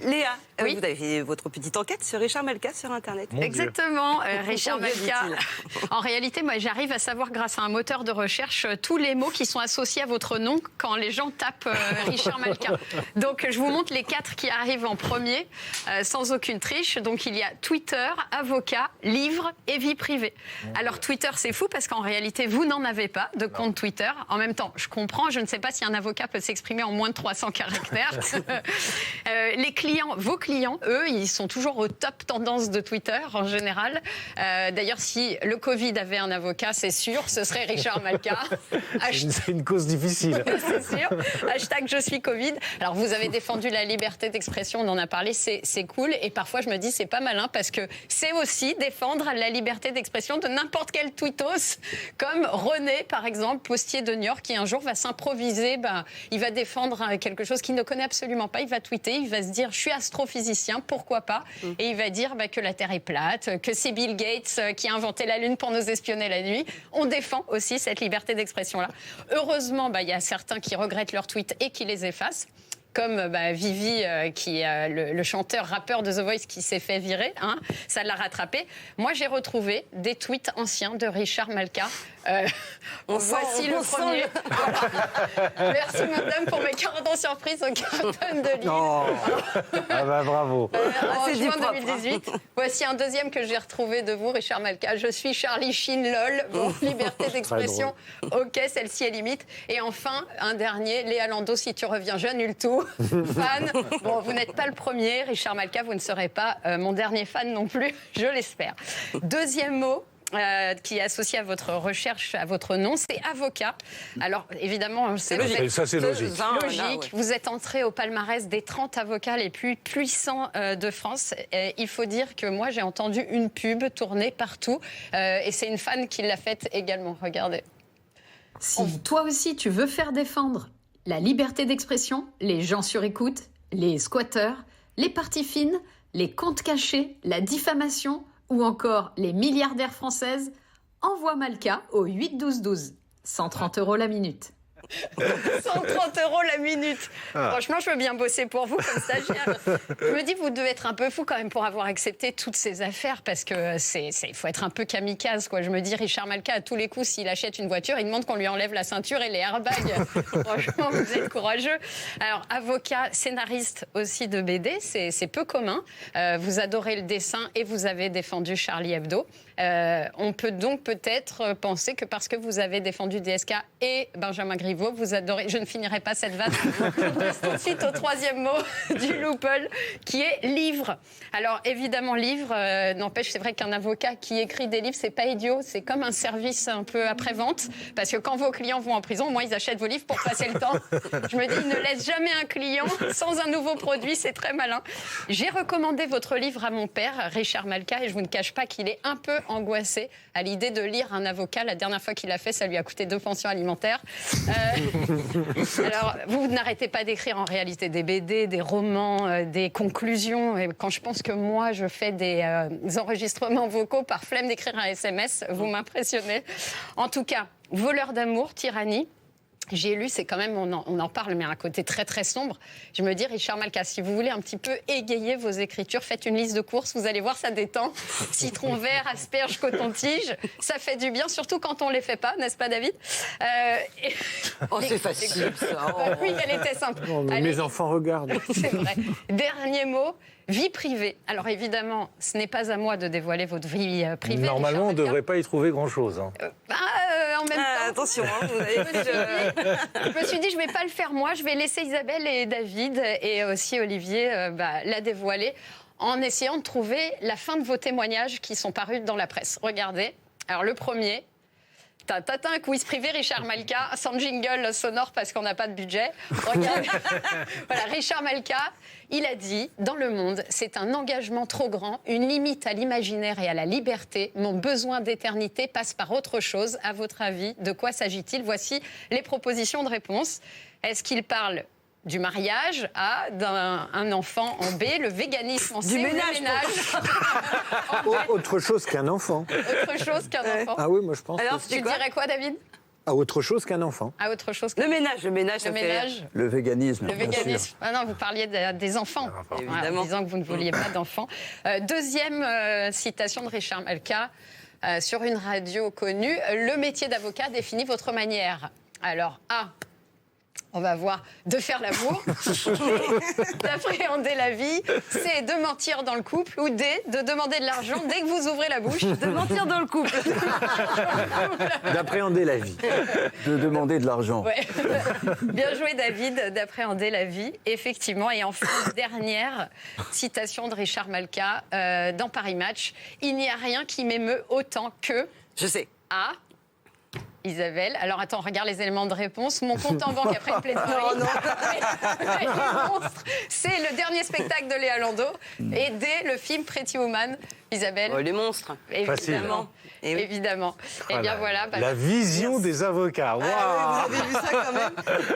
Léa, Oui. vous avez fait votre petite enquête sur Richard Malka sur Internet. Exactement, Richard Combien Malka. dit-il ? En réalité, moi, j'arrive à savoir grâce à un moteur de recherche tous les mots qui sont associés à votre nom quand les gens tapent Richard Malka. Donc, je vous montre les 4 qui arrivent en premier, sans aucune triche. Donc, il y a Twitter, avocat, livre et vie privée. Alors, Twitter, c'est fou parce qu'en réalité, vous n'en avez pas de compte Twitter. En même temps, je comprends, je ne sais pas si un avocat peut s'exprimer en moins de 300 caractères. Les clients, vos clients, eux, ils sont toujours au top tendance de Twitter en général. D'ailleurs, si le Covid avait un avocat, c'est sûr, ce serait Richard Malka. C'est une cause difficile. C'est sûr. Hashtag je suis Covid. Alors, vous avez défendu la liberté d'expression, on en a parlé, c'est cool. Et parfois, je me dis, c'est pas malin parce que c'est aussi défendre la liberté d'expression de n'importe quel tweetos, comme René, par exemple, postier de Niort, qui un jour va s'improviser, il va défendre quelque chose qu'il ne connaît absolument pas. Il va tweeter, il va se dire, je suis astrophysicien, pourquoi pas ? Et il va dire que la Terre est plate, que c'est Bill Gates qui a inventé la Lune pour nous espionner la nuit. On défend aussi cette liberté d'expression-là. Heureusement, il y a certains qui regrettent leurs tweets et qui les effacent. Comme Vivi, qui le chanteur-rappeur de The Voice qui s'est fait virer, ça l'a rattrapé. Moi, j'ai retrouvé des tweets anciens de Richard Malka. Voici le premier. Voilà. Merci, madame, pour mes 40 ans surprises au carton de Lille. Non. Bravo. En juin propre, 2018. Voici un deuxième que j'ai retrouvé de vous, Richard Malka. Je suis Charlie Sheen, lol. Bon, liberté d'expression. Ok, celle-ci est limite. Et enfin, un dernier, Léa Landau, si tu reviens jeune, Ultou. Fan. Bon, vous n'êtes pas le premier, Richard Malka, vous ne serez pas mon dernier fan non plus, je l'espère. Deuxième mot. Qui est associé à votre recherche, à votre nom, c'est avocat. Alors, évidemment, C'est logique. Ça, c'est logique. Logique. Vous êtes entré au palmarès des 30 avocats les plus puissants de France. Et il faut dire que moi, j'ai entendu une pub tourner partout. Et c'est une fan qui l'a faite également. Regardez. Si toi aussi, tu veux faire défendre la liberté d'expression, les gens sur écoute, les squatteurs, les parties fines, les comptes cachés, la diffamation ou encore les milliardaires françaises, envoie Malka au 8 12 12. 130 € la minute. 130 € la minute. Franchement, je veux bien bosser pour vous comme stagiaire. Je me dis, vous devez être un peu fou quand même pour avoir accepté toutes ces affaires parce que il faut être un peu kamikaze, quoi. Je me dis, Richard Malka, à tous les coups, s'il achète une voiture, il demande qu'on lui enlève la ceinture et les airbags. Franchement, vous êtes courageux. Alors, avocat, scénariste aussi de BD, c'est peu commun. Vous adorez le dessin et vous avez défendu Charlie Hebdo. On peut donc peut-être penser que parce que vous avez défendu DSK et Benjamin Griveaux, vous adorez. Je ne finirai pas cette vanne. On passe tout de suite au troisième mot du Loople, qui est livre. Alors évidemment, livre, n'empêche, c'est vrai qu'un avocat qui écrit des livres, c'est pas idiot. C'est comme un service un peu après-vente, parce que quand vos clients vont en prison, au moins ils achètent vos livres pour passer le temps. Je me dis, ne laisse jamais un client sans un nouveau produit, c'est très malin. J'ai recommandé votre livre à mon père, Richard Malka, et je vous ne cache pas qu'il est un peu angoissé à l'idée de lire un avocat. La dernière fois qu'il l'a fait, ça lui a coûté 2 pensions alimentaires. Alors, vous n'arrêtez pas d'écrire en réalité des BD, des romans, des conclusions. Et quand je pense que moi, je fais des enregistrements vocaux par flemme d'écrire un SMS, vous m'impressionnez. En tout cas, voleur d'amour, tyrannie. J'ai lu, c'est quand même, on en parle, mais à un côté très très sombre. Je me dis, Richard Malka, si vous voulez un petit peu égayer vos écritures, faites une liste de courses, vous allez voir, ça détend. Citron vert, asperge, coton-tige, ça fait du bien, surtout quand on les fait pas, n'est-ce pas, David ? C'est facile, ça. Oui, elle était simple. Non, mais mes enfants regardent. C'est vrai. Dernier mot, vie privée. Alors évidemment, ce n'est pas à moi de dévoiler votre vie privée. Normalement, on ne Richard devrait pas y trouver grand-chose. En même temps, Attention, vous avez je me suis dit, je ne vais pas le faire moi, je vais laisser Isabelle et David et aussi Olivier la dévoiler en essayant de trouver la fin de vos témoignages qui sont parus dans la presse. Regardez, alors le premier... T'as un quiz privé, Richard Malka, sans jingle sonore parce qu'on n'a pas de budget. Regarde. Voilà, Richard Malka, il a dit, dans Le Monde, c'est un engagement trop grand, une limite à l'imaginaire et à la liberté. Mon besoin d'éternité passe par autre chose. À votre avis, de quoi s'agit-il ? Voici les propositions de réponse. Est-ce qu'il parle du mariage, A, d'un enfant en B, le véganisme en C, Du le ménage. Autre chose qu'un enfant. Autre chose qu'un enfant. Ah oui, moi je pense. Alors, que... Tu dirais quoi, David ? À autre chose qu'un enfant. À autre chose que Le ménage, ça le fait rire. ménage. Le véganisme. Le bien sûr. véganisme. Ah non, vous parliez des enfants. Évidemment. Voilà, en disant que vous ne vouliez pas d'enfants. Deuxième citation de Richard Malka sur une radio connue. Le métier d'avocat définit votre manière. Alors, A, on va voir de faire l'amour, d'appréhender la vie, C, de mentir dans le couple, ou D, de demander de l'argent dès que vous ouvrez la bouche. De mentir dans le couple. D'appréhender la vie. De demander de l'argent. Ouais. Bien joué, David, d'appréhender la vie, effectivement. Et enfin, dernière citation de Richard Malka dans Paris Match. Il n'y a rien qui m'émeut autant que Je sais. A. Isabelle. Alors attends, regarde les éléments de réponse. Mon compte en banque après une plaidoirie. Oh non. Les monstres, c'est le dernier spectacle de Léa Landau. Et D, le film Pretty Woman. Isabelle. Oh, les monstres. Évidemment. Et oui. Évidemment. Eh bien voilà. La vision des avocats. Waouh. Ah oui, vous avez vu ça quand même.